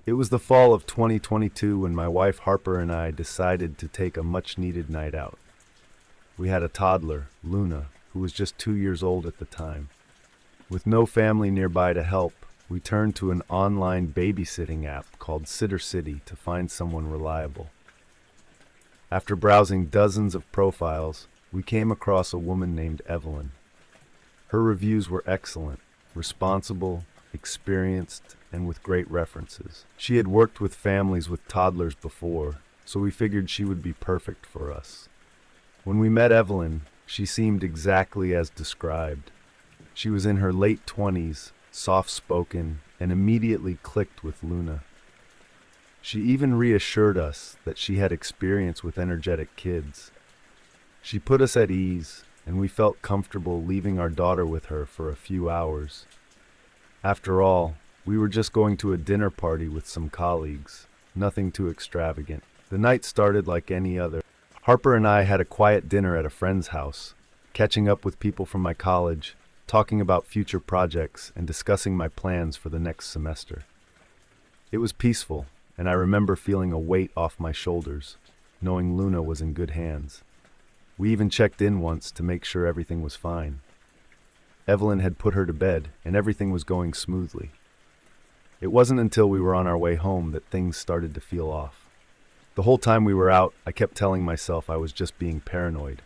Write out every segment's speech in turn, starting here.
It was the fall of 2022 when my wife Harper and I decided to take a much-needed night out. We had a toddler, Luna, who was just 2 years old at the time. With no family nearby to help, we turned to an online babysitting app called Sitter City to find someone reliable. After browsing dozens of profiles, we came across a woman named Evelyn. Her reviews were excellent, responsible, experienced, and with great references. She had worked with families with toddlers before, so we figured she would be perfect for us. When we met Evelyn, she seemed exactly as described. She was in her late 20s, soft-spoken, and immediately clicked with Luna. She even reassured us that she had experience with energetic kids. She put us at ease, and we felt comfortable leaving our daughter with her for a few hours. After all, we were just going to a dinner party with some colleagues, nothing too extravagant. The night started like any other. Harper and I had a quiet dinner at a friend's house, catching up with people from my college, talking about future projects, and discussing my plans for the next semester. It was peaceful, and I remember feeling a weight off my shoulders, knowing Luna was in good hands. We even checked in once to make sure everything was fine. Evelyn had put her to bed, and everything was going smoothly. It wasn't until we were on our way home that things started to feel off. The whole time we were out, I kept telling myself I was just being paranoid.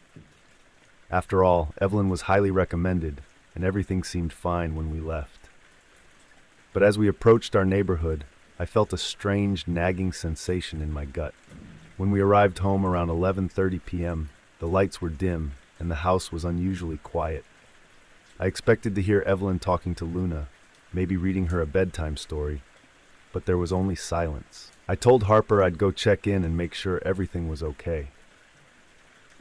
After all, Evelyn was highly recommended, and everything seemed fine when we left. But as we approached our neighborhood, I felt a strange, nagging sensation in my gut. When we arrived home around 11:30 p.m., the lights were dim, and the house was unusually quiet. I expected to hear Evelyn talking to Luna, maybe reading her a bedtime story, but there was only silence. I told Harper I'd go check in and make sure everything was okay.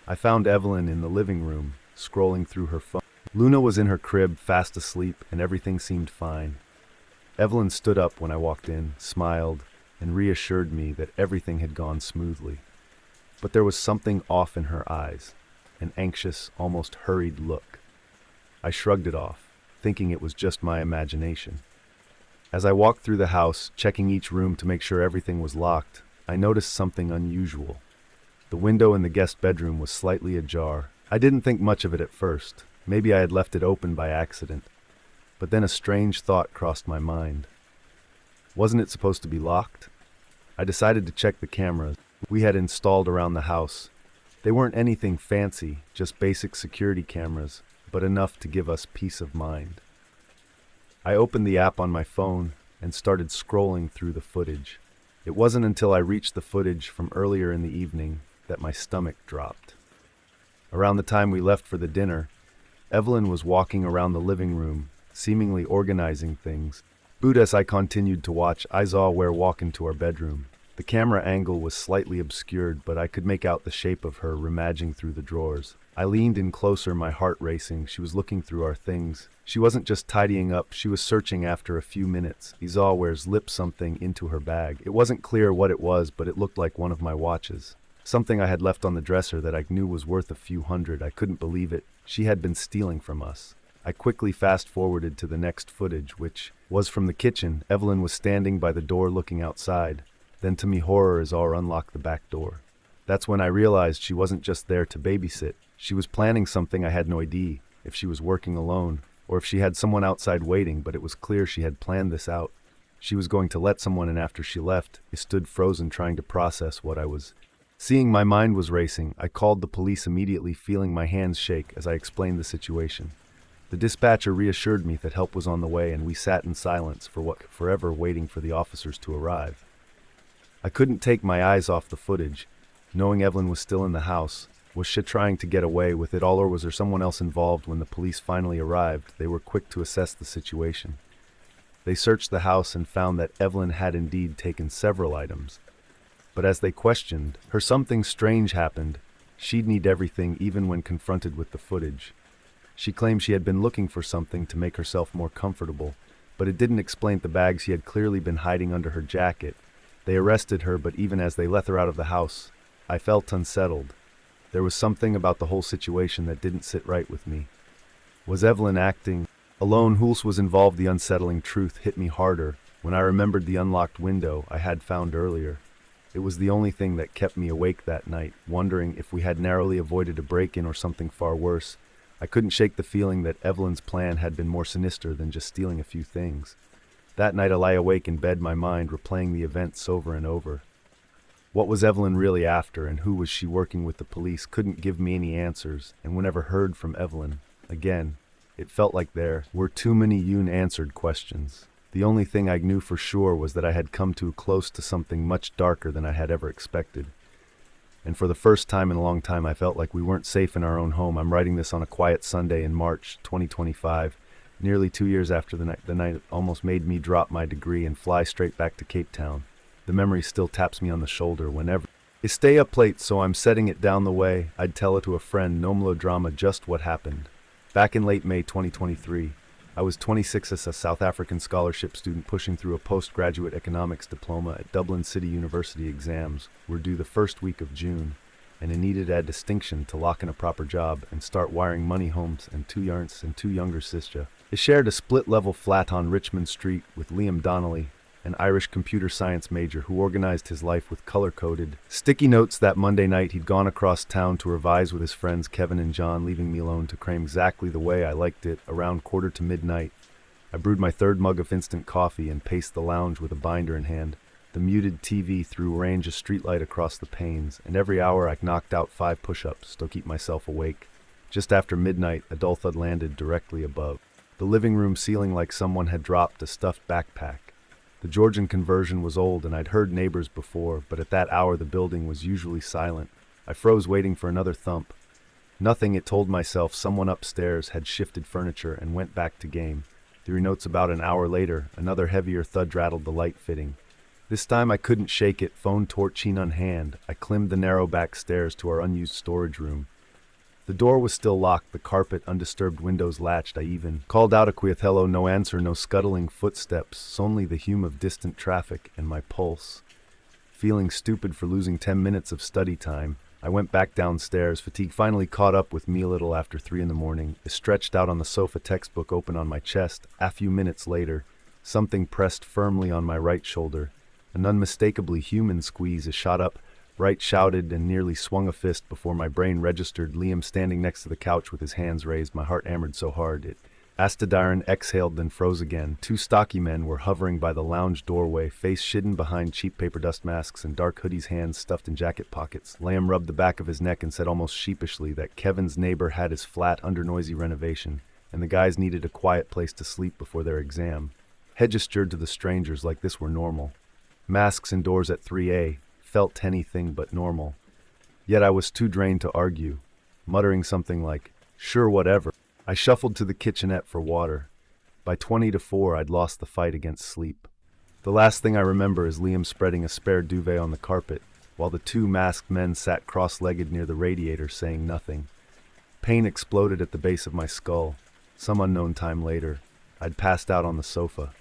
I found Evelyn in the living room, scrolling through her phone. Luna was in her crib, fast asleep, and everything seemed fine. Evelyn stood up when I walked in, smiled, and reassured me that everything had gone smoothly. But there was something off in her eyes, an anxious, almost hurried look. I shrugged it off, thinking it was just my imagination. As I walked through the house, checking each room to make sure everything was locked, I noticed something unusual. The window in the guest bedroom was slightly ajar. I didn't think much of it at first. Maybe I had left it open by accident. But then a strange thought crossed my mind. Wasn't it supposed to be locked? I decided to check the cameras we had installed around the house. They weren't anything fancy, just basic security cameras, but enough to give us peace of mind. I opened the app on my phone and started scrolling through the footage. It wasn't until I reached the footage from earlier in the evening that my stomach dropped. Around the time we left for the dinner, Evelyn was walking around the living room, seemingly organizing things. But as I continued to watch, I saw her walk into our bedroom. The camera angle was slightly obscured, but I could make out the shape of her rummaging through the drawers. I leaned in closer, my heart racing. She was looking through our things. She wasn't just tidying up, she was searching. After a few minutes, Izaware slipped something into her bag. It wasn't clear what it was, but it looked like one of my watches. Something I had left on the dresser that I knew was worth a few hundred. I couldn't believe it. She had been stealing from us. I quickly fast-forwarded to the next footage, which was from the kitchen. Evelyn was standing by the door looking outside. Then to me horror, Izaware unlocked the back door. That's when I realized she wasn't just there to babysit. She was planning something. I had no idea if she was working alone or if she had someone outside waiting, but it was clear she had planned this out. She was going to let someone in after she left. I stood frozen, trying to process what I was seeing. My mind was racing. I called the police immediately, feeling my hands shake as I explained the situation. The dispatcher reassured me that help was on the way, and we sat in silence for forever, waiting for the officers to arrive. I couldn't take my eyes off the footage, knowing Evelyn was still in the house. Was she trying to get away with it all, or was there someone else involved? When the police finally arrived, they were quick to assess the situation. They searched the house and found that Evelyn had indeed taken several items. But as they questioned her, something strange happened. She'd need everything, even when confronted with the footage. She claimed she had been looking for something to make herself more comfortable, but it didn't explain the bag she had clearly been hiding under her jacket. They arrested her, but even as they let her out of the house, I felt unsettled. There was something about the whole situation that didn't sit right with me. Was Evelyn acting alone? Who else was involved? The unsettling truth hit me harder when I remembered the unlocked window I had found earlier. It was the only thing that kept me awake that night, wondering if we had narrowly avoided a break-in or something far worse. I couldn't shake the feeling that Evelyn's plan had been more sinister than just stealing a few things. That night I lay awake in bed, my mind replaying the events over and over. What was Evelyn really after, and who was she working with? The police couldn't give me any answers, and whenever heard from Evelyn again, it felt like there were too many unanswered questions. The only thing I knew for sure was that I had come too close to something much darker than I had ever expected. And for the first time in a long time, I felt like we weren't safe in our own home. I'm writing this on a quiet Sunday in March 2025, nearly 2 years after the night almost made me drop my degree and fly straight back to Cape Town. The memory still taps me on the shoulder whenever I stay up late, so I'm setting it down the way I'd tell it to a friend. No melodrama, just what happened. Back in late May 2023, I was 26 as a South African scholarship student pushing through a postgraduate economics diploma at Dublin City University. Exams were due the first week of June, and I needed a distinction to lock in a proper job and start wiring money homes and two younger sisters. I shared a split-level flat on Richmond Street with Liam Donnelly, an Irish computer science major who organized his life with color-coded sticky notes. That Monday night, he'd gone across town to revise with his friends Kevin and John, leaving me alone to cram exactly the way I liked it. Around 1:45, I brewed my third mug of instant coffee and paced the lounge with a binder in hand. The muted TV threw a range of streetlight across the panes, and every hour I knocked out 5 push-ups to keep myself awake. Just after midnight, a dull thud landed directly above the living room ceiling, like someone had dropped a stuffed backpack. The Georgian conversion was old, and I'd heard neighbors before, but at that hour the building was usually silent. I froze, waiting for another thump. Nothing, it told myself. Someone upstairs had shifted furniture and went back to game. 3 notes. About an hour later, another heavier thud rattled the light fitting. This time I couldn't shake it. Phone torch in hand, I climbed the narrow back stairs to our unused storage room. The door was still locked, the carpet undisturbed, windows latched. I even called out a quiet hello. No answer, no scuttling footsteps, only the hum of distant traffic and my pulse. Feeling stupid for losing 10 minutes of study time, I went back downstairs. Fatigue finally caught up with me a little after 3 in the morning. I stretched out on the sofa, textbook open on my chest. A few minutes later, something pressed firmly on my right shoulder. An unmistakably human squeeze. I shot up, right, shouted, and nearly swung a fist before my brain registered Liam standing next to the couch with his hands raised. My heart hammered so hard it Astadiron exhaled, then froze again. 2 stocky men were hovering by the lounge doorway, face hidden behind cheap paper dust masks and dark hoodies, hands stuffed in jacket pockets. Liam rubbed the back of his neck and said almost sheepishly that Kevin's neighbor had his flat under noisy renovation, and the guys needed a quiet place to sleep before their exam. Head gestured to the strangers like this were normal. Masks indoors at 3A felt anything but normal. Yet I was too drained to argue, muttering something like, "Sure, whatever." I shuffled to the kitchenette for water. By 20-4, I'd lost the fight against sleep. The last thing I remember is Liam spreading a spare duvet on the carpet, while the 2 masked men sat cross-legged near the radiator, saying nothing. Pain exploded at the base of my skull. Some unknown time later, I'd passed out on the sofa.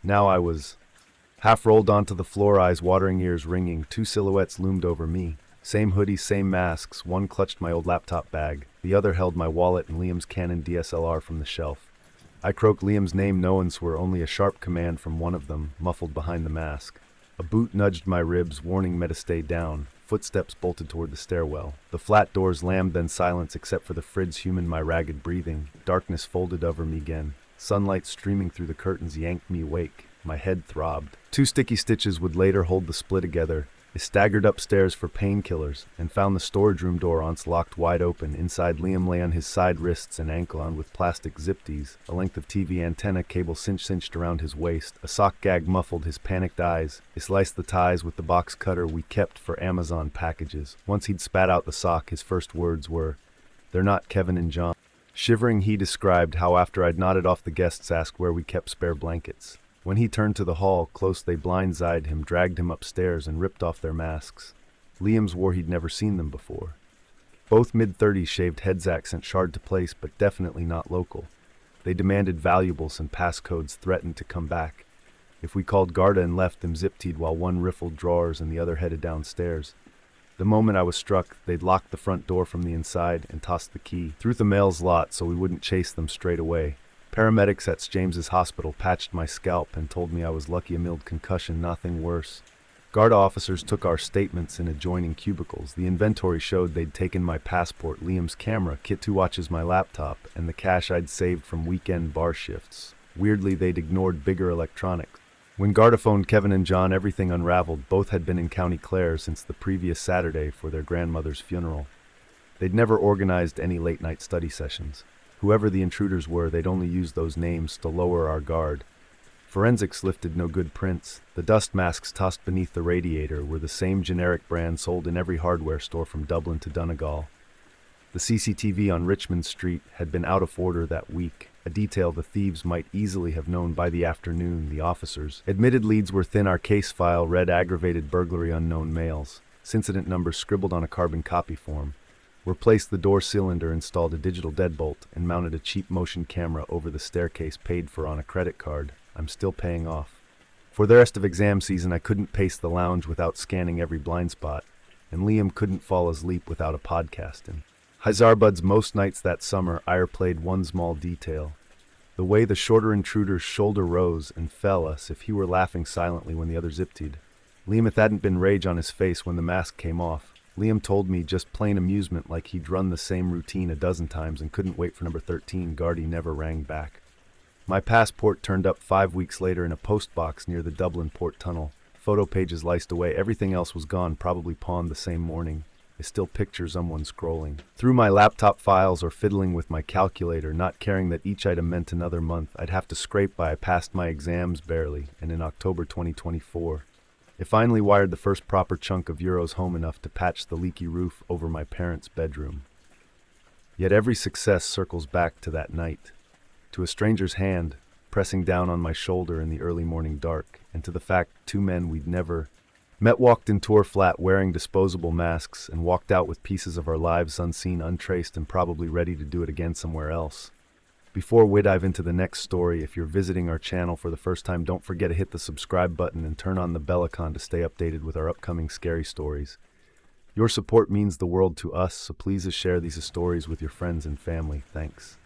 Now I was half rolled onto the floor, eyes watering, ears ringing. 2 silhouettes loomed over me. Same hoodies, same masks. One clutched my old laptop bag. The other held my wallet and Liam's Canon DSLR from the shelf. I croaked Liam's name, no answer, only a sharp command from one of them, muffled behind the mask. A boot nudged my ribs, warning me to stay down. Footsteps bolted toward the stairwell. The flat doors slammed, then silence except for the fridge human, my ragged breathing. Darkness folded over me again. Sunlight streaming through the curtains yanked me awake. My head throbbed. 2 sticky stitches would later hold the split together. I staggered upstairs for painkillers and found the storage room door locked wide open. Inside, Liam lay on his side, wrists and ankle on with plastic zip-tees, a length of TV antenna cable cinched around his waist. A sock gag muffled his panicked eyes. I sliced the ties with the box cutter we kept for Amazon packages. Once he'd spat out the sock, his first words were, "They're not Kevin and John." Shivering, he described how after I'd nodded off, the guests asked where we kept spare blankets. When he turned to the hall, close, they blindsided him, dragged him upstairs, and ripped off their masks. Liam swore he'd never seen them before. Both mid-30s, shaved heads, accent shard to place, but definitely not local. They demanded valuables and passcodes, threatened to come back. If we called Garda and left them zip-teed while one riffled drawers and the other headed downstairs. The moment I was struck, they'd locked the front door from the inside and tossed the key through the mail's lot so we wouldn't chase them straight away. Paramedics at James's hospital patched my scalp and told me I was lucky a mild concussion, nothing worse. Guard officers took our statements in adjoining cubicles. The inventory showed they'd taken my passport, Liam's camera, Kit 2 watches, my laptop, and the cash I'd saved from weekend bar shifts. Weirdly, they'd ignored bigger electronics. When Garda phoned Kevin and John, everything unraveled. Both had been in County Clare since the previous Saturday for their grandmother's funeral. They'd never organized any late-night study sessions. Whoever the intruders were, they'd only used those names to lower our guard. Forensics lifted no good prints. The dust masks tossed beneath the radiator were the same generic brand sold in every hardware store from Dublin to Donegal. The CCTV on Richmond Street had been out of order that week, a detail the thieves might easily have known by the afternoon. The officers admitted leads were thin. Our case file read aggravated burglary, unknown males. Incident numbers scribbled on a carbon copy form. Replaced the door cylinder, installed a digital deadbolt, and mounted a cheap motion camera over the staircase paid for on a credit card. I'm still paying off. For the rest of exam season, I couldn't pace the lounge without scanning every blind spot, and Liam couldn't fall asleep without a podcasting. Hyzarbuds most nights that summer, Ire played one small detail. The way the shorter intruder's shoulder rose and fell as if he were laughing silently when the other ziptied. Liam hadn't been rage on his face when the mask came off. Liam told me just plain amusement, like he'd run the same routine a dozen times and couldn't wait for number 13. Gardy never rang back. My passport turned up 5 weeks later in a postbox near the Dublin Port Tunnel. Photo pages liced away, everything else was gone, probably pawned the same morning. I still picture someone scrolling through my laptop files or fiddling with my calculator, not caring that each item meant another month I'd have to scrape by. I passed my exams barely, and in October 2024, I finally wired the first proper chunk of euros home enough to patch the leaky roof over my parents' bedroom. Yet every success circles back to that night, to a stranger's hand pressing down on my shoulder in the early morning dark, and to the fact 2 men we'd never met walked into our flat wearing disposable masks and walked out with pieces of our lives unseen, untraced, and probably ready to do it again somewhere else. Before we dive into the next story, if you're visiting our channel for the first time, don't forget to hit the subscribe button and turn on the bell icon to stay updated with our upcoming scary stories. Your support means the world to us, so please share these stories with your friends and family. Thanks.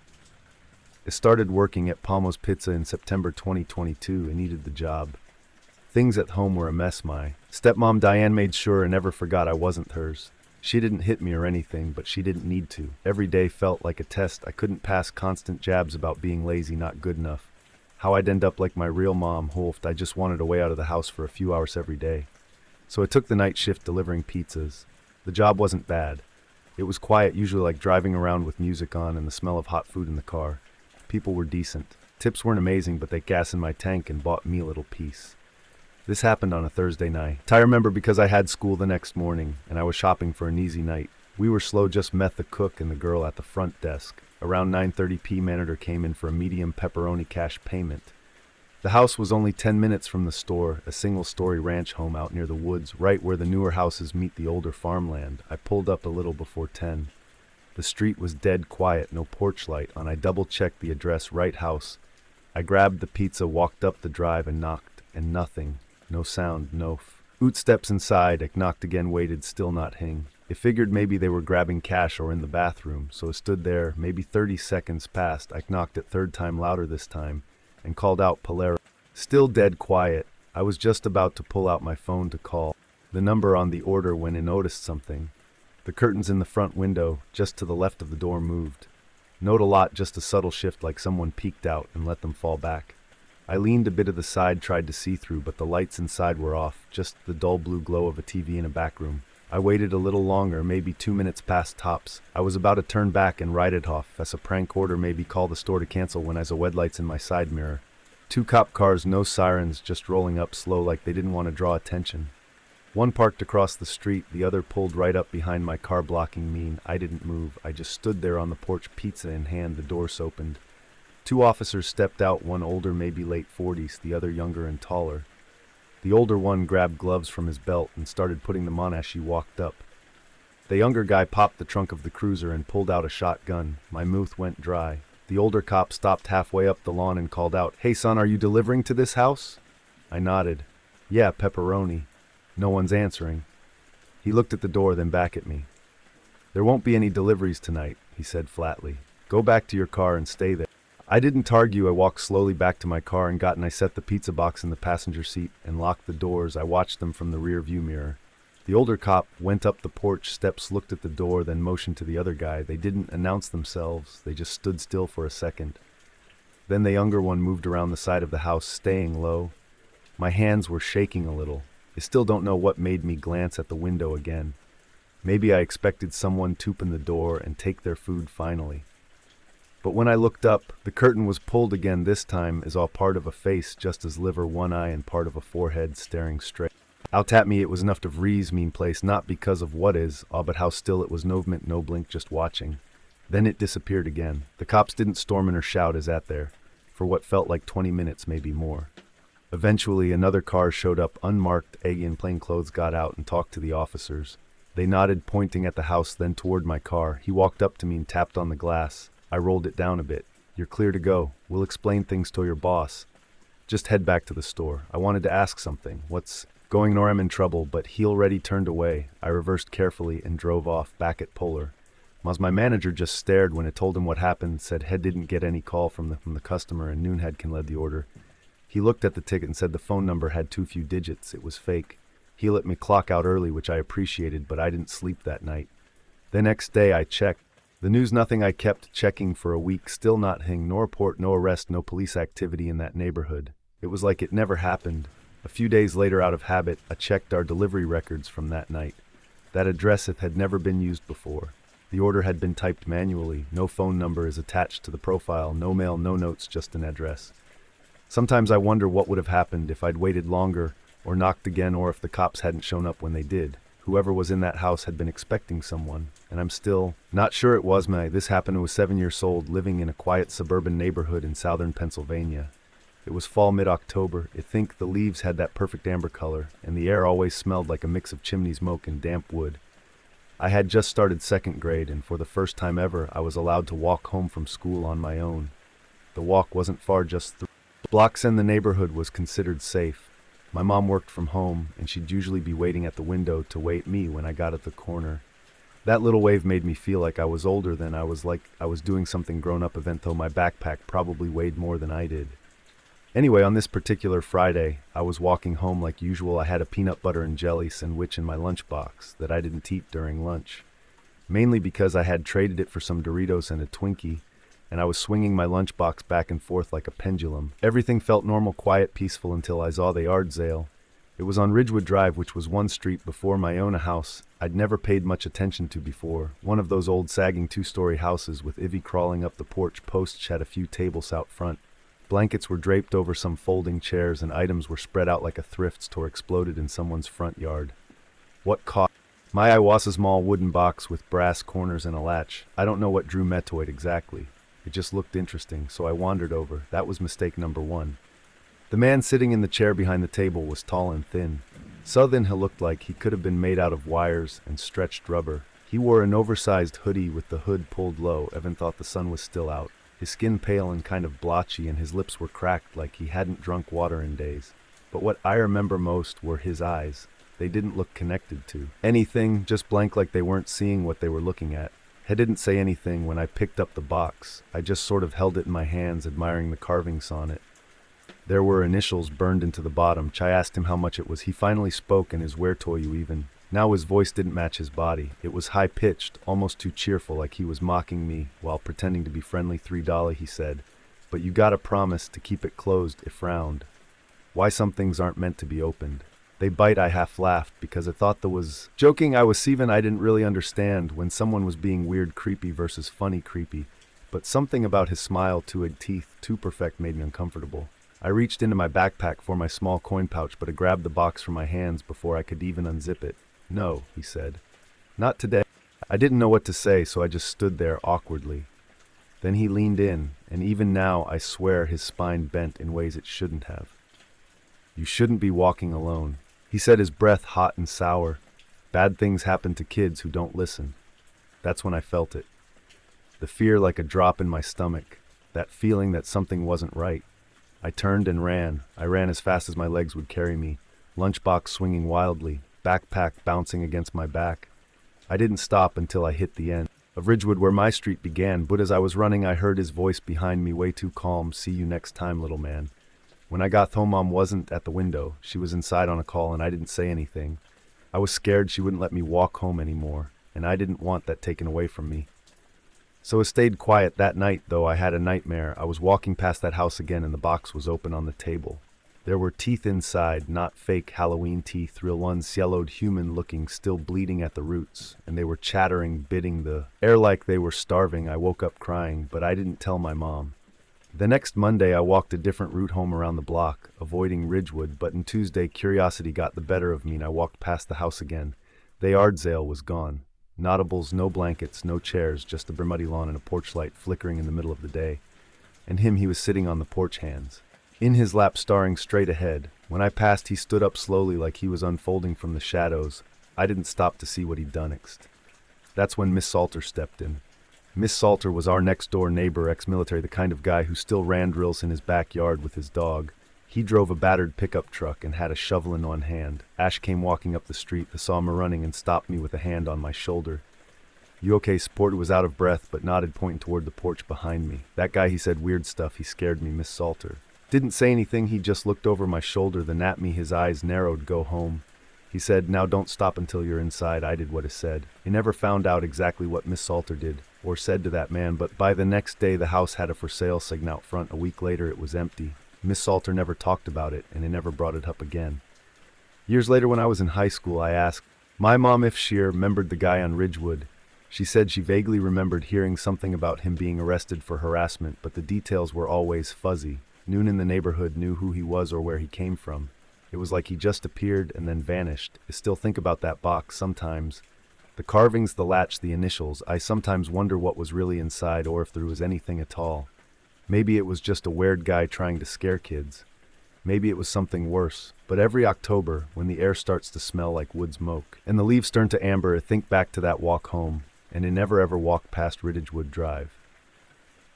I started working at Palmo's Pizza in September 2022 and needed the job. Things at home were a mess. My stepmom Diane made sure and never forgot I wasn't hers. She didn't hit me or anything, but she didn't need to. Every day felt like a test. I couldn't pass constant jabs about being lazy, not good enough. How I'd end up like my real mom, Holft. I just wanted a way out of the house for a few hours every day. So I took the night shift delivering pizzas. The job wasn't bad. It was quiet, usually like driving around with music on and the smell of hot food in the car. People were decent. Tips weren't amazing, but they gas in my tank and bought me a little piece. This happened on a Thursday night. I remember because I had school the next morning, and I was shopping for an easy night. We were slow, just met the cook and the girl at the front desk. Around 9:30 p.m. manager came in for a medium pepperoni cash payment. The house was only 10 minutes from the store, a single-story ranch home out near the woods, right where the newer houses meet the older farmland. I pulled up a little before 10. The street was dead quiet, no porch light on. I double-checked the address, right house. I grabbed the pizza, walked up the drive and knocked, and nothing. No sound, no Oot steps inside, I knocked again, waited, still not hing. I figured maybe they were grabbing cash or in the bathroom, so I stood there. Maybe 30 seconds passed. I knocked it third time, louder this time, and called out Polero. Still dead quiet. I was just about to pull out my phone to call the number on the order when I noticed something. The curtains in the front window, just to the left of the door, moved. Not a lot, just a subtle shift, like someone peeked out and let them fall back. I leaned a bit to the side, tried to see through, but the lights inside were off, just the dull blue glow of a TV in a back room. I waited a little longer, maybe 2 minutes past tops. I was about to turn back and write it off as a prank order, maybe call the store to cancel, when I saw headlights in my side mirror. 2 cop cars, no sirens, just rolling up slow like they didn't want to draw attention. One parked across the street, the other pulled right up behind my car, blocking me. I didn't move. I just stood there on the porch, pizza in hand. The doors opened. 2 officers stepped out, one older, maybe late 40s, the other younger and taller. The older one grabbed gloves from his belt and started putting them on as she walked up. The younger guy popped the trunk of the cruiser and pulled out a shotgun. My mouth went dry. The older cop stopped halfway up the lawn and called out, "Hey son, are you delivering to this house?" I nodded. "Yeah, pepperoni." No one's answering. He looked at the door, then back at me. "There won't be any deliveries tonight," he said flatly. "Go back to your car and stay there." I didn't argue. I walked slowly back to my car and I set the pizza box in the passenger seat and locked the doors. I watched them from the rear view mirror. The older cop went up the porch steps, looked at the door, then motioned to the other guy. They didn't announce themselves. They just stood still for a second. Then the younger one moved around the side of the house, staying low. My hands were shaking a little. I still don't know what made me glance at the window again. Maybe I expected someone to open the door and take their food finally. But when I looked up, the curtain was pulled again, this time as all part of a face, just as liver, one eye, and part of a forehead staring straight out at me. It was enough to freeze mean place, not because of what is, but how still it was, no movement, no blink, just watching. Then it disappeared again. The cops didn't storm in or shout as at there, for what felt like 20 minutes, maybe more. Eventually, another car showed up, unmarked. Aggie in plain clothes got out and talked to the officers. They nodded, pointing at the house, then toward my car. He walked up to me and tapped on the glass. I rolled it down a bit. "You're clear to go. We'll explain things to your boss. Just head back to the store. I wanted to ask something. What's going on? I'm in trouble," but he already turned away. I reversed carefully and drove off, back at Polar. My manager just stared when I told him what happened, said Head didn't get any call from the customer and Noonhead can lead the order. He looked at the ticket and said the phone number had too few digits. It was fake. He let me clock out early, which I appreciated, but I didn't sleep that night. The next day I checked. The news, nothing. I kept checking for a week, still not hing, no report, no arrest, no police activity in that neighborhood. It was like it never happened. A few days later, out of habit, I checked our delivery records from that night. That address had never been used before. The order had been typed manually. No phone number is attached to the profile, no mail, no notes, just an address. Sometimes I wonder what would have happened if I'd waited longer or knocked again, or if the cops hadn't shown up when they did. Whoever was in that house had been expecting someone, and I'm still not sure it was me. This happened. I was 7 years old, living in a quiet suburban neighborhood in southern Pennsylvania. It was fall, mid-October. I think the leaves had that perfect amber color, and the air always smelled like a mix of chimney smoke and damp wood. I had just started second grade, and for the first time ever, I was allowed to walk home from school on my own. The walk wasn't far, just 3 blocks, and the neighborhood was considered safe. My mom worked from home, and she'd usually be waiting at the window to wait me when I got at the corner. That little wave made me feel like I was older than I was, like I was doing something grown-up event, though my backpack probably weighed more than I did. Anyway, on this particular Friday, I was walking home like usual. I had a peanut butter and jelly sandwich in my lunchbox that I didn't eat during lunch, mainly because I had traded it for some Doritos and a Twinkie, and I was swinging my lunchbox back and forth like a pendulum. Everything felt normal, quiet, peaceful until I saw the yard sale. It was on Ridgewood Drive, which was one street before my own house I'd never paid much attention to before. One of those old sagging 2-story houses with ivy crawling up the porch. Posts had a few tables out front. Blankets were draped over some folding chairs, and items were spread out like a thrift store exploded in someone's front yard. What caught my eye was a small wooden box with brass corners and a latch. I don't know what drew me to it exactly. It just looked interesting, so I wandered over. That was mistake number 1. The man sitting in the chair behind the table was tall and thin. So thin he looked like he could have been made out of wires and stretched rubber. He wore an oversized hoodie with the hood pulled low. Evan thought the sun was still out. His skin pale and kind of blotchy, and his lips were cracked like he hadn't drunk water in days. But what I remember most were his eyes. They didn't look connected to anything, just blank, like they weren't seeing what they were looking at. I didn't say anything when I picked up the box. I just sort of held it in my hands, admiring the carvings on it. There were initials burned into the bottom. I asked him how much it was. He finally spoke, and his "where to you even?" Now his voice didn't match his body. It was high-pitched, almost too cheerful, like he was mocking me while pretending to be friendly. $3, he said. "But you gotta promise to keep it closed." He frowned. "Why some things aren't meant to be opened. They bite." I half laughed because I thought that was joking. I was Steven. I didn't really understand when someone was being weird creepy versus funny creepy, but something about his smile, too teeth, too perfect, made me uncomfortable. I reached into my backpack for my small coin pouch, but I grabbed the box from my hands before I could even unzip it. "No," he said. "Not today." I didn't know what to say, so I just stood there awkwardly. Then he leaned in, and even now I swear his spine bent in ways it shouldn't have. "You shouldn't be walking alone," he said, his breath hot and sour. "Bad things happen to kids who don't listen." That's when I felt it. The fear, like a drop in my stomach. That feeling that something wasn't right. I turned and ran. I ran as fast as my legs would carry me, lunchbox swinging wildly, backpack bouncing against my back. I didn't stop until I hit the end of of Ridgewood where my street began, but as I was running I heard his voice behind me, way too calm. "See you next time, little man." When I got home, Mom wasn't at the window. She was inside on a call and I didn't say anything. I was scared she wouldn't let me walk home anymore, and I didn't want that taken away from me. So I stayed quiet. That night, though, I had a nightmare. I was walking past that house again and the box was open on the table. There were teeth inside, not fake Halloween teeth, real ones, yellowed, human-looking, still bleeding at the roots, and they were chattering, biting the air like they were starving. I woke up crying, but I didn't tell my mom. The next Monday, I walked a different route home around the block, avoiding Ridgewood, but on Tuesday, curiosity got the better of me and I walked past the house again. The yard sale was gone. Notables, no blankets, no chairs, just a muddy lawn and a porch light flickering in the middle of the day. And he was sitting on the porch, hands in his lap, staring straight ahead. When I passed, he stood up slowly like he was unfolding from the shadows. I didn't stop to see what he'd done next. That's when Miss Salter stepped in. Miss Salter was our next-door neighbor, ex-military, the kind of guy who still ran drills in his backyard with his dog. He drove a battered pickup truck and had a shovel in one hand. Ash came walking up the street, saw me running and stopped me with a hand on my shoulder. "You okay, sport?" Was out of breath but nodded, pointing toward the porch behind me. "That guy, he said weird stuff. He scared me." Miss Salter didn't say anything. He just looked over my shoulder, then at me. His eyes narrowed. "Go home," he said. "Now don't stop until you're inside." I did what is said. I never found out exactly what Miss Salter did or said to that man, but by the next day the house had a for sale sign out front. A week later it was empty. Miss Salter never talked about it, and I never brought it up again. Years later, when I was in high school, I asked my mom if she remembered the guy on Ridgewood. She said she vaguely remembered hearing something about him being arrested for harassment, but the details were always fuzzy. No one in the neighborhood knew who he was or where he came from. It was like he just appeared and then vanished. I still think about that box sometimes. The carvings, the latch, the initials. I sometimes wonder what was really inside, or if there was anything at all. Maybe it was just a weird guy trying to scare kids. Maybe it was something worse. But every October, when the air starts to smell like wood smoke and the leaves turn to amber, I think back to that walk home, and I never ever walked past Ridgewood Drive.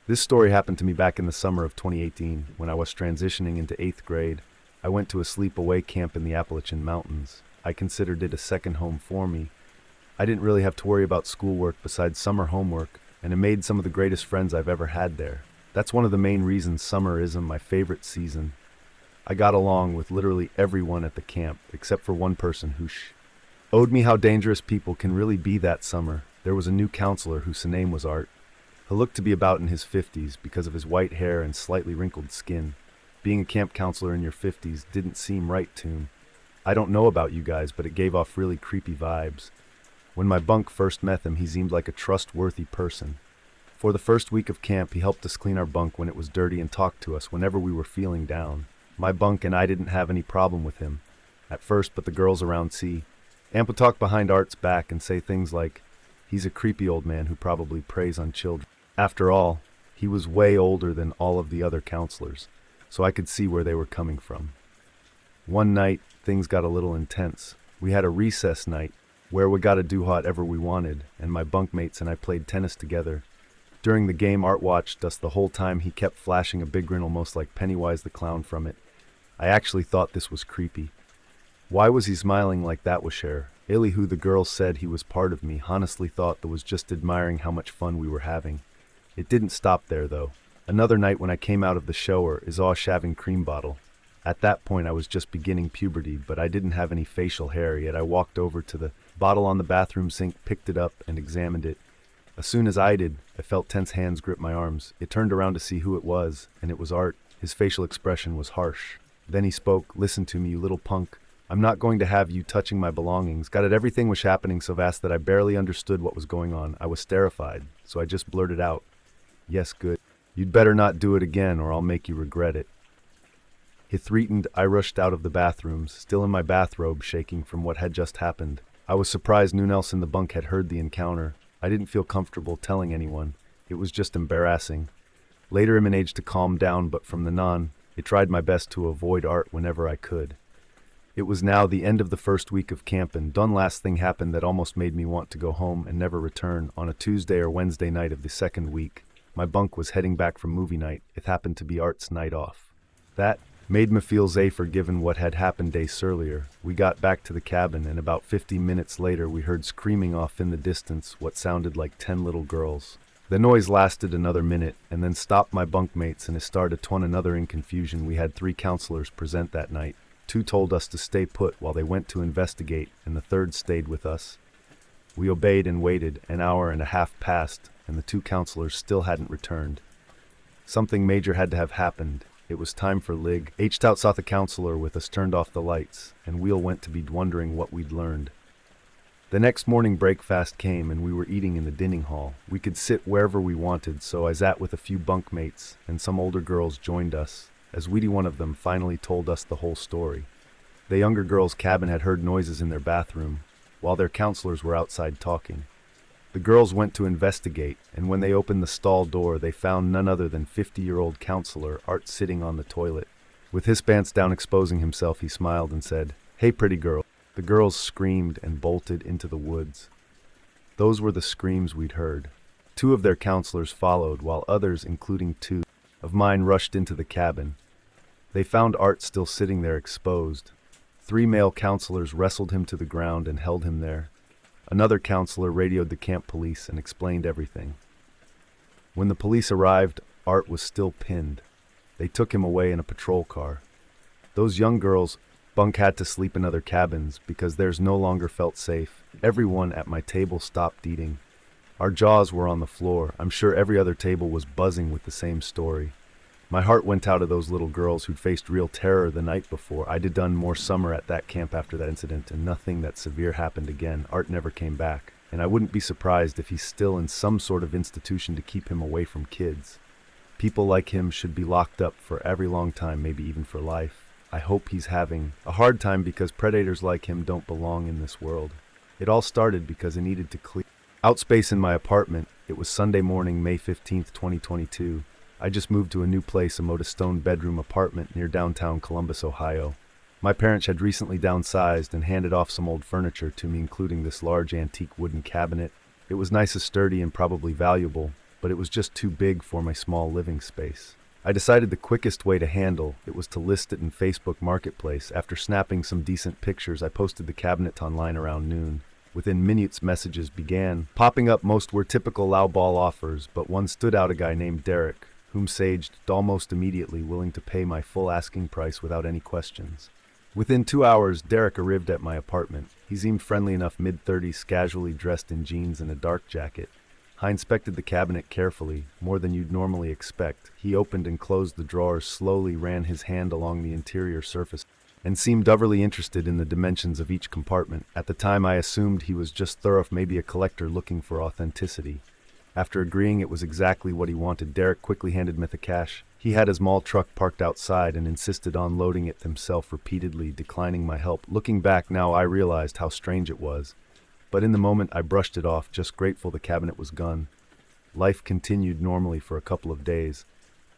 This story happened to me back in the summer of 2018, when I was transitioning into 8th grade. I went to a sleep-away camp in the Appalachian Mountains. I considered it a second home for me. I didn't really have to worry about schoolwork besides summer homework, and I made some of the greatest friends I've ever had there. That's one of the main reasons summer isn't my favorite season. I got along with literally everyone at the camp, except for one person who owed me how dangerous people can really be that summer. There was a new counselor whose name was Art. He looked to be about in his 50s because of his white hair and slightly wrinkled skin. Being a camp counselor in your 50s didn't seem right to him. I don't know about you guys, but it gave off really creepy vibes. When my bunk first met him, he seemed like a trustworthy person. For the first week of camp, he helped us clean our bunk when it was dirty and talked to us whenever we were feeling down. My bunk and I didn't have any problem with him at first, but the girls around Amp would talk behind Art's back and say things like, "He's a creepy old man who probably preys on children." After all, he was way older than all of the other counselors, so I could see where they were coming from. One night, things got a little intense. We had a recess night where we got to do whatever we wanted, and my bunkmates and I played tennis together. During the game, Art watched us the whole time. He kept flashing a big grin, almost like Pennywise the Clown from it. I actually thought this was creepy. Why was he smiling like that? Was Cher Illy, who the girls said he was part of me, honestly thought that was just admiring how much fun we were having. It didn't stop there, though. Another night when I came out of the shower, I saw a shaving cream bottle. At that point, I was just beginning puberty, but I didn't have any facial hair yet. I walked over to the bottle on the bathroom sink, picked it up, and examined it. As soon as I did, I felt tense hands grip my arms. It turned around to see who it was, and it was Art. His facial expression was harsh. Then he spoke. "Listen to me, you little punk. I'm not going to have you touching my belongings." Got it? Everything was happening so fast that I barely understood what was going on. I was terrified, so I just blurted out, "Yes, good. You'd better not do it again, or I'll make you regret it." He threatened. I rushed out of the bathrooms, still in my bathrobe, shaking from what had just happened. I was surprised no one else in the bunk had heard the encounter. I didn't feel comfortable telling anyone. It was just embarrassing. Later I managed to calm down, but from then on, I tried my best to avoid Art whenever I could. It was now the end of the first week of camp, and one last thing happened that almost made me want to go home and never return. On a Tuesday or Wednesday night of the second week, my bunk was heading back from movie night. It happened to be Art's night off. That Made me feel safer given what had happened days earlier. We got back to the cabin, and about 50 minutes later we heard screaming off in the distance what sounded like 10 little girls. The noise lasted another minute, and then stopped my bunkmates, and it started to one another in confusion. We had 3 counselors present that night. 2 told us to stay put while they went to investigate, and the 3rd stayed with us. We obeyed and waited. An hour and a half passed, and the 2 counselors still hadn't returned. Something major had to have happened. It was time for Lig. Out saw the counselor with us, turned off the lights, and Wheel went to be wondering what we'd learned. The next morning breakfast came, and we were eating in the dining hall. We could sit wherever we wanted, so I sat with a few bunkmates, and some older girls joined us, as one of them finally told us the whole story. The younger girls' cabin had heard noises in their bathroom, while their counselors were outside talking. The girls went to investigate, and when they opened the stall door, they found none other than 50-year-old counselor Art sitting on the toilet. With his pants down exposing himself, he smiled and said, "Hey, pretty girl." The girls screamed and bolted into the woods. Those were the screams we'd heard. 2 of their counselors followed, while others, including 2 of mine, rushed into the cabin. They found Art still sitting there exposed. 3 male counselors wrestled him to the ground and held him there. Another counselor radioed the camp police and explained everything. When the police arrived, Art was still pinned. They took him away in a patrol car. Those young girls had to sleep in other cabins because theirs no longer felt safe. Everyone at my table stopped eating. Our jaws were on the floor. I'm sure every other table was buzzing with the same story. My heart went out to those little girls who'd faced real terror the night before. I'd done more summer at that camp after that incident, and nothing that severe happened again. Art never came back, and I wouldn't be surprised if he's still in some sort of institution to keep him away from kids. People like him should be locked up for a very long time, maybe even for life. I hope he's having a hard time because predators like him don't belong in this world. It all started because I needed to clear out space in my apartment. It was Sunday morning, May 15th, 2022. I just moved to a new place, a stone bedroom apartment near downtown Columbus, Ohio. My parents had recently downsized and handed off some old furniture to me, including this large antique wooden cabinet. It was nice and sturdy and probably valuable, but it was just too big for my small living space. I decided the quickest way to handle it was to list it in Facebook Marketplace. After snapping some decent pictures, I posted the cabinet online around noon. Within minutes, messages began popping up. Most were typical lowball offers, but one stood out, a guy named Derek, whom saged almost immediately, willing to pay my full asking price without any questions. Within 2 hours, Derek arrived at my apartment. He seemed friendly enough, mid-30s, casually dressed in jeans and a dark jacket. I inspected the cabinet carefully, more than you'd normally expect. He opened and closed the drawers, slowly ran his hand along the interior surface, and seemed utterly interested in the dimensions of each compartment. At the time, I assumed he was just thorough, maybe a collector looking for authenticity. After agreeing it was exactly what he wanted, Derek quickly handed me the cash. He had his small truck parked outside and insisted on loading it himself, repeatedly declining my help. Looking back now, I realized how strange it was. But in the moment, I brushed it off, just grateful the cabinet was gone. Life continued normally for a couple of days.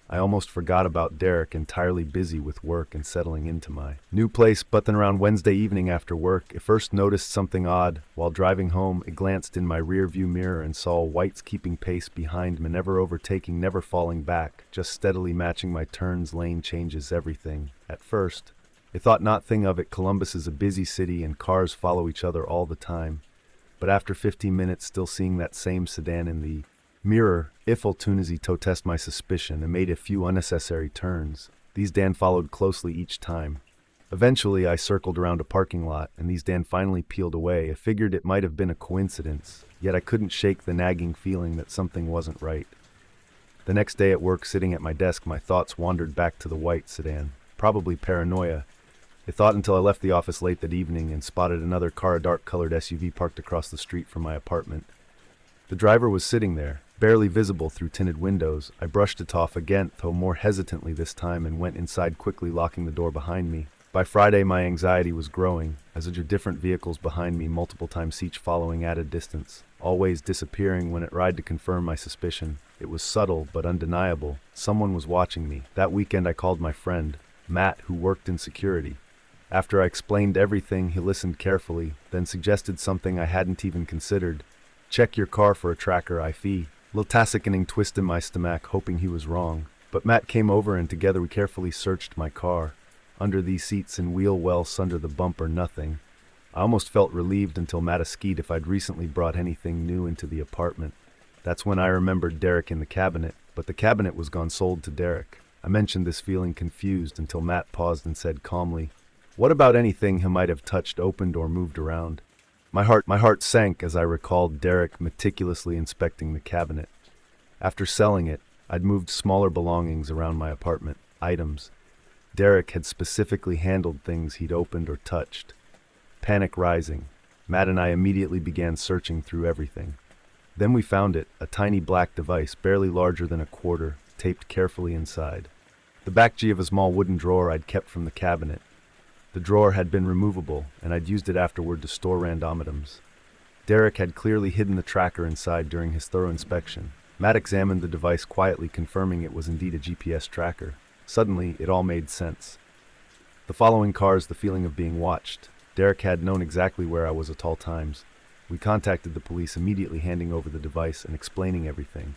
I almost forgot about Derek, entirely busy with work and settling into my new place. But then around Wednesday evening after work, I first noticed something odd. While driving home, I glanced in my rear-view mirror and saw whites keeping pace behind me, never overtaking, never falling back, just steadily matching my turns. Lane changes, everything. At first, I thought nothing of it. Columbus is a busy city and cars follow each other all the time. But after 15 minutes, still seeing that same sedan in the mirror, Ifel Tunisi to test my suspicion and made a few unnecessary turns. These Dan followed closely each time. Eventually, I circled around a parking lot, and these Dan finally peeled away. I figured it might have been a coincidence, yet I couldn't shake the nagging feeling that something wasn't right. The next day at work, sitting at my desk, my thoughts wandered back to the white sedan. Probably paranoia. I thought until I left the office late that evening and spotted another car, a dark-colored SUV, parked across the street from my apartment. The driver was sitting there, barely visible through tinted windows. I brushed it off again, though more hesitantly this time, and went inside, quickly locking the door behind me. By Friday, my anxiety was growing, as there were different vehicles behind me, multiple times each following at a distance, always disappearing when it tried to confirm my suspicion. It was subtle, but undeniable. Someone was watching me. That weekend, I called my friend, Matt, who worked in security. After I explained everything, he listened carefully, then suggested something I hadn't even considered. Check your car for a tracker, I fee. Little sickening twist in my stomach, hoping he was wrong. But Matt came over and together we carefully searched my car. Under these seats and wheel wells, under the bumper, nothing. I almost felt relieved until Matt asked if I'd recently brought anything new into the apartment. That's when I remembered Derek in the cabinet, but the cabinet was gone, sold to Derek. I mentioned this feeling confused until Matt paused and said calmly, "What about anything he might have touched, opened, or moved around?" My heart sank as I recalled Derek meticulously inspecting the cabinet. After selling it, I'd moved smaller belongings around my apartment, items. Derek had specifically handled things he'd opened or touched. Panic rising, Matt and I immediately began searching through everything. Then we found it, a tiny black device, barely larger than a quarter, taped carefully inside. The back G of a small wooden drawer I'd kept from the cabinet. The drawer had been removable, and I'd used it afterward to store randomitems. Derek had clearly hidden the tracker inside during his thorough inspection. Matt examined the device quietly, confirming it was indeed a GPS tracker. Suddenly, it all made sense. The following cars, the feeling of being watched. Derek had known exactly where I was at all times. We contacted the police, immediately handing over the device and explaining everything.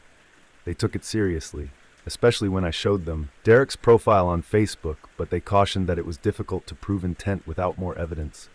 They took it seriously, especially when I showed them Derek's profile on Facebook, but they cautioned that it was difficult to prove intent without more evidence.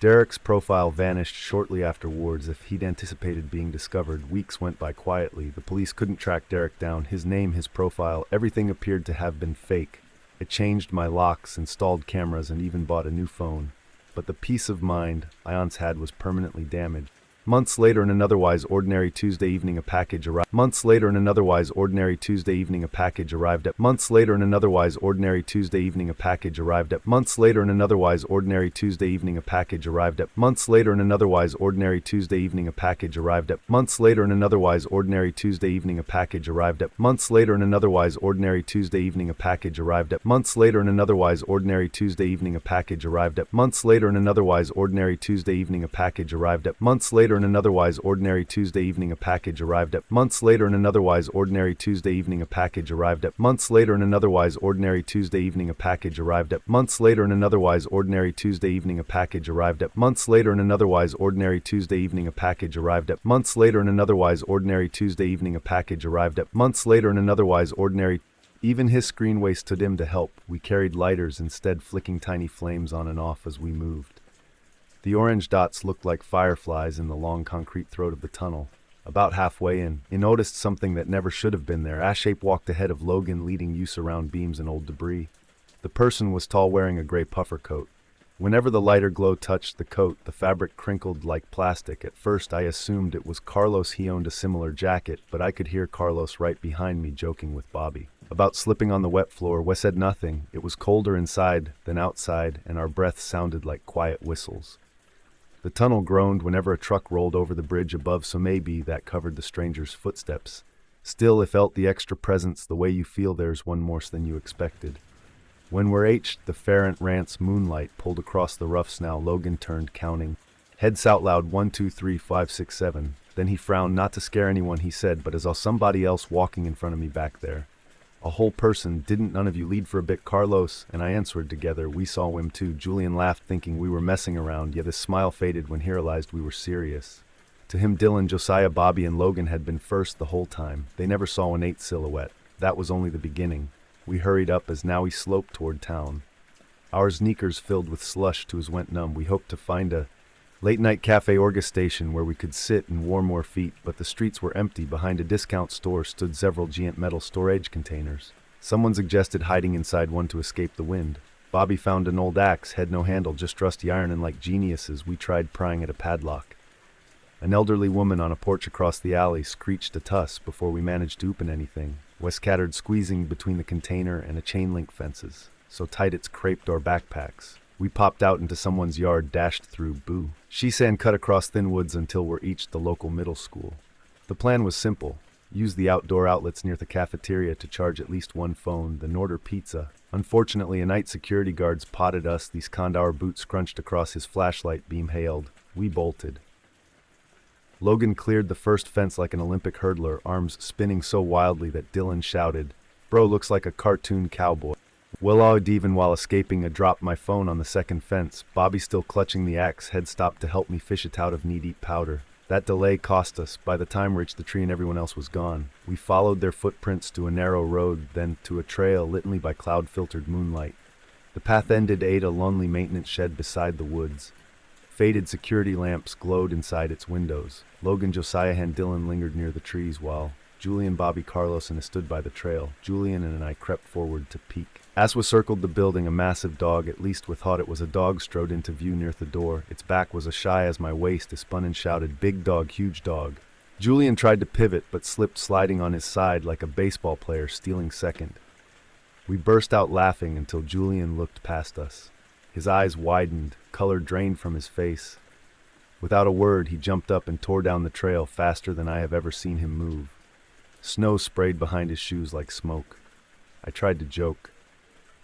Derek's profile vanished shortly afterwards. If he'd anticipated being discovered, weeks went by quietly. The police couldn't track Derek down. His name, his profile, everything appeared to have been fake. It changed my locks, installed cameras, and even bought a new phone. But the peace of mind I once had was permanently damaged. Months later, in an otherwise ordinary Tuesday evening, a package arrived. Months later, in an otherwise ordinary Tuesday evening, a package arrived at. Months later, in an otherwise ordinary Tuesday evening, a package arrived at. Months later, in an otherwise ordinary Tuesday evening, a package arrived at. Months later, in an otherwise ordinary Tuesday evening, a package arrived at. Months later, in an otherwise ordinary Tuesday evening, a package arrived at. Months later, in an otherwise ordinary Tuesday evening, a package arrived at. Months later, in an otherwise ordinary Tuesday evening, a package arrived at. Months later, in an otherwise ordinary Tuesday evening, a package arrived at. Months later, in an otherwise ordinary Tuesday evening, a package arrived at. Months later, in an otherwise ordinary Tuesday evening, a package arrived at. Months later, in an otherwise ordinary Tuesday evening, a package arrived at. Months later, in an otherwise ordinary Tuesday evening, a package arrived at. Months later, in an otherwise ordinary Tuesday evening, a package arrived at. Months later, in an otherwise ordinary Tuesday evening, a package arrived at. Months later, in an otherwise ordinary. Even his screen waste stood him to help. We carried lighters instead, flicking tiny flames on and off as we moved. The orange dots looked like fireflies in the long concrete throat of the tunnel. About halfway in, he noticed something that never should have been there. Ash-Ape walked ahead of Logan, leading use around beams and old debris. The person was tall, wearing a gray puffer coat. Whenever the lighter glow touched the coat, the fabric crinkled like plastic. At first I assumed it was Carlos. He owned a similar jacket, but I could hear Carlos right behind me joking with Bobby about slipping on the wet floor. Wes said nothing. It was colder inside than outside, and our breaths sounded like quiet whistles. The tunnel groaned whenever a truck rolled over the bridge above, so maybe that covered the stranger's footsteps. Still, it felt the extra presence, the way you feel there's one more than you expected. When we're H'd, the Farrant Rant's moonlight pulled across the roughs. Now Logan turned, counting heads out loud, 1, 2, 3, 5, 6, 7. Then he frowned, not to scare anyone, he said, but as I saw somebody else walking in front of me back there. A whole person. Didn't none of you lead for a bit? Carlos and I answered together. We saw him too. Julian laughed, thinking we were messing around, yet his smile faded when he realized we were serious. To him, Dylan, Josiah, Bobby, and Logan had been first the whole time. They never saw an 8 silhouette. That was only the beginning. We hurried up as now we sloped toward town. Our sneakers filled with slush to us went numb. We hoped to find a late-night cafe or gas station where we could sit and warm our feet, but the streets were empty. Behind a discount store stood several giant metal storage containers. Someone suggested hiding inside one to escape the wind. Bobby found an old axe, had no handle, just rusty iron, and like geniuses, we tried prying at a padlock. An elderly woman on a porch across the alley screeched at us before we managed to open anything. Wes scattered, squeezing between the container and a chain-link fences, so tight it's craped our backpacks. We popped out into someone's yard, dashed through, boo. She-sand cut across thin woods until we reached the local middle school. The plan was simple. Use the outdoor outlets near the cafeteria to charge at least one phone, then order pizza. Unfortunately, a night security guard spotted us. These condor boots scrunched across his flashlight beam hailed. We bolted. Logan cleared the first fence like an Olympic hurdler, arms spinning so wildly that Dylan shouted, "Bro looks like a cartoon cowboy." Well, even while escaping, I dropped my phone on the second fence. Bobby, still clutching the axe, had stopped to help me fish it out of knee-deep powder. That delay cost us. By the time we reached the tree and everyone else was gone, we followed their footprints to a narrow road, then to a trail lit only by cloud-filtered moonlight. The path ended at a lonely maintenance shed beside the woods. Faded security lamps glowed inside its windows. Logan, Josiah, and Dylan lingered near the trees while Julian, Bobby, Carlos, and I stood by the trail. Julian and I crept forward to peek. As we circled the building, a massive dog, at least we thought it was a dog, strode into view near the door. Its back was as shy as my waist. It spun and shouted, "Big dog, huge dog." Julian tried to pivot, but slipped, sliding on his side like a baseball player stealing second. We burst out laughing until Julian looked past us. His eyes widened, color drained from his face. Without a word, he jumped up and tore down the trail faster than I have ever seen him move. Snow sprayed behind his shoes like smoke. I tried to joke.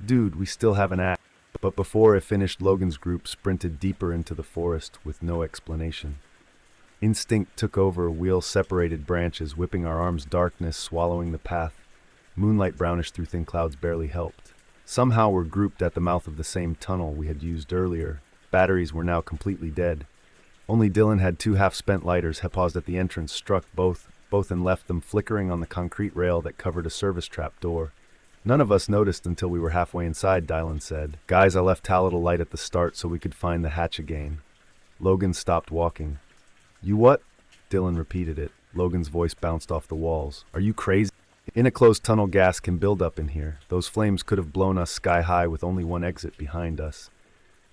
"Dude, we still have an act." But before I finished, Logan's group sprinted deeper into the forest with no explanation. Instinct took over. Wheels separated branches, whipping our arms, darkness swallowing the path. Moonlight brownish through thin clouds barely helped. Somehow we're grouped at the mouth of the same tunnel we had used earlier. Batteries were now completely dead. Only Dylan had two half-spent lighters. Had paused at the entrance, struck both and left them flickering on the concrete rail that covered a service trap door. "None of us noticed until we were halfway inside," Dylan said. "Guys, I left a little light at the start so we could find the hatch again." Logan stopped walking. "You what?" Dylan repeated it. Logan's voice bounced off the walls. "Are you crazy? In a closed tunnel, gas can build up in here. Those flames could have blown us sky high with only one exit behind us."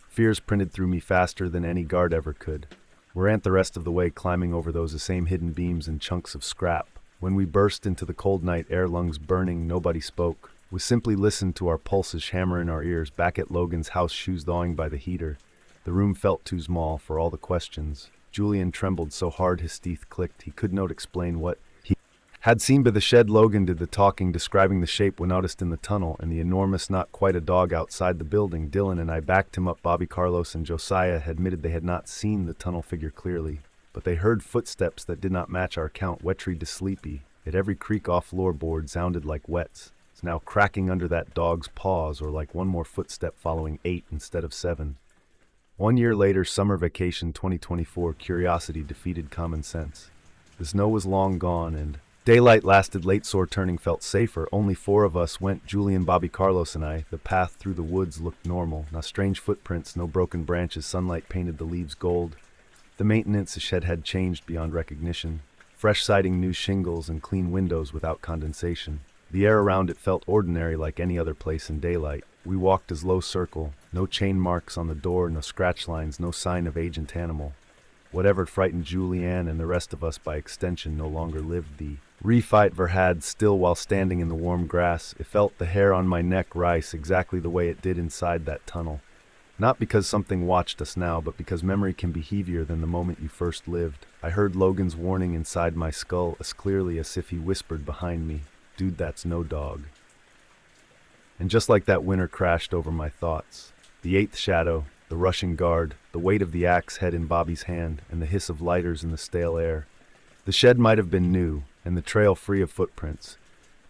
Fears printed through me faster than any guard ever could. We ran the rest of the way, climbing over those same hidden beams and chunks of scrap. When we burst into the cold night air, lungs burning, nobody spoke. We simply listened to our pulses hammer in our ears. Back at Logan's house, shoes thawing by the heater. The room felt too small for all the questions. Julian trembled so hard his teeth clicked he could not explain what he had seen by the shed. Logan did the talking, describing the shape we noticed in the tunnel and the enormous, not quite a dog outside the building. Dylan and I backed him up. Bobby, Carlos, and Josiah admitted they had not seen the tunnel figure clearly, but they heard footsteps that did not match our count. Wetry to sleepy. At every creak off floorboard sounded like wets. It's now cracking under that dog's paws, or like one more footstep following 8 instead of 7. 1 year later, summer vacation 2024, curiosity defeated common sense. The snow was long gone and daylight lasted late. Sore turning felt safer. Only 4 of us went, Julian, Bobby, Carlos, and I. The path through the woods looked normal. No strange footprints, no broken branches. Sunlight painted the leaves gold. The maintenance shed had changed beyond recognition. Fresh siding, new shingles, and clean windows without condensation. The air around it felt ordinary, like any other place in daylight. We walked as low circle. No chain marks on the door, no scratch lines, no sign of agent animal. Whatever frightened Julianne and the rest of us by extension no longer lived. The refight ver had still while standing in the warm grass. It felt the hair on my neck rise exactly the way it did inside that tunnel. Not because something watched us now, but because memory can be heavier than the moment you first lived. I heard Logan's warning inside my skull as clearly as if he whispered behind me, "Dude, that's no dog." And just like that, winter crashed over my thoughts. The 8th shadow, the rushing guard, the weight of the axe head in Bobby's hand, and the hiss of lighters in the stale air. The shed might have been new, and the trail free of footprints,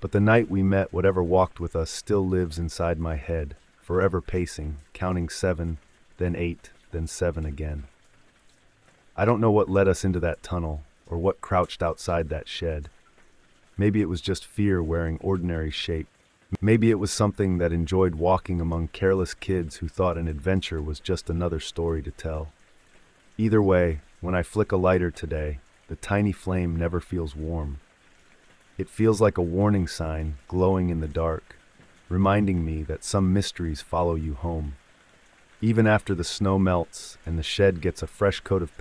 but the night we met, whatever walked with us, still lives inside my head, forever pacing, counting 7, then 8, then 7 again. I don't know what led us into that tunnel, or what crouched outside that shed. Maybe it was just fear wearing ordinary shape. Maybe it was something that enjoyed walking among careless kids who thought an adventure was just another story to tell. Either way, when I flick a lighter today, the tiny flame never feels warm. It feels like a warning sign glowing in the dark, reminding me that some mysteries follow you home. Even after the snow melts and the shed gets a fresh coat of